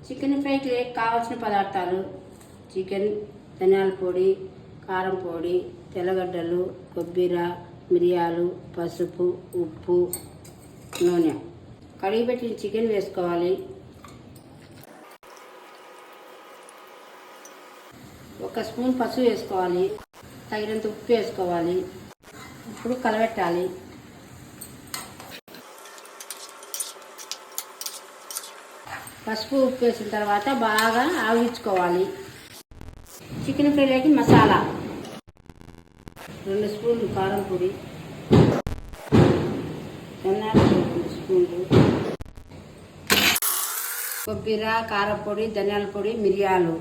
Chicken ఫ్రైకి కావాల్సిన పదార్థాలు: చికెన్, ధనియాల పొడి, కారం పొడి, తెల్లగడ్డలు, కొబ్బరి, మిరియాలు, పసుపు, ఉప్పు, నూనె. కడిగి పెట్టిన చికెన్ వేసుకోవాలి. ఒక స్పూన్ పసుపు వేసుకోవాలి. తగినంత ఉప్పు వేసుకోవాలి. ఇప్పుడు కలబెట్టాలి. పసుపు ఉప్పు వేసిన తర్వాత బాగా ఆవించుకోవాలి. చికెన్ ఫ్రైలోకి మసాలా: 2 స్పూన్లు కారం పొడి, ధనియాల పొడి 2 స్పూన్లు, కొబ్బరి, కారం పొడి, ధనియాల పొడి, మిరియాలు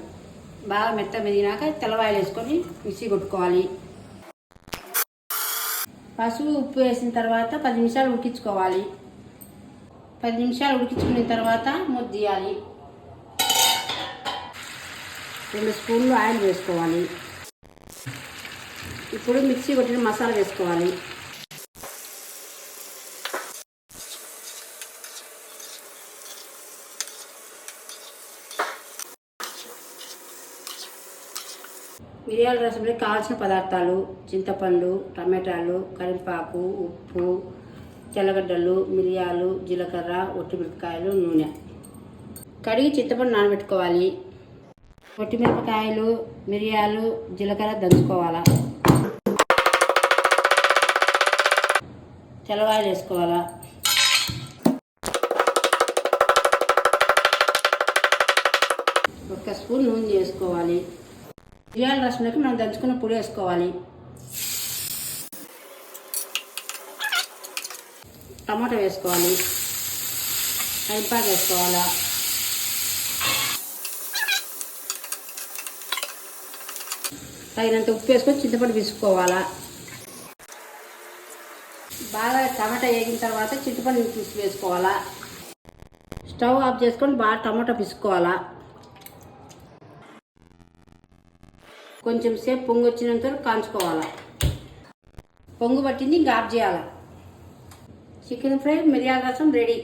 బాగా మెత్త మెదిగినాక తెల్లవాయలు వేసుకొని మిక్సీ కొట్టుకోవాలి. పసుపు ఉప్పు వేసిన తర్వాత 10 నిమిషాలు ఉడికించుకోవాలి. 10 నిమిషాలు ఉడికించుకున్న తర్వాత ముద్దియాలి. 2 స్పూన్లు ఆయిల్ వేసుకోవాలి. ఇప్పుడు మిక్సీ కొట్టిన మసాలా వేసుకోవాలి. మిరియాల రసంలో కావాల్సిన పదార్థాలు: చింతపండు, టమాటాలు, కరివేపాకు, ఉప్పు, తెల్లగడ్డలు, మిరియాలు, జీలకర్ర, ఒట్టిమిరపకాయలు, నూనె. కడిగి చింతపండు నానబెట్టుకోవాలి. ఒట్టిమిరపకాయలు, మిరియాలు, జీలకర్ర దంచుకోవాలా. తెల్లవాయలు వేసుకోవాలా. ఒక స్పూన్ నూనె వేసుకోవాలి. మిరియాల రసంలోకి మనం దంచుకున్న పొడి వేసుకోవాలి. టమాటా వేసుకోవాలి. కరివేపాకు వేసుకోవాలా. తగినంత ఉప్పు వేసుకొని చింతపండు పిసుకోవాలా. బాగా టమాటా వేగిన తర్వాత చింతపండు పిసి వేసుకోవాలా. స్టవ్ ఆఫ్ చేసుకొని బాగా టమాటా పిసుకోవాలా. కొంచెం సేపు పొంగు వచ్చినంత వరకు కాంచుకోవాలా. పొంగు పట్టింది, ఇంకా ఆఫ్ చేయాలా. చికెన్ ఫ్రై మిరియాల రసం రెడీ.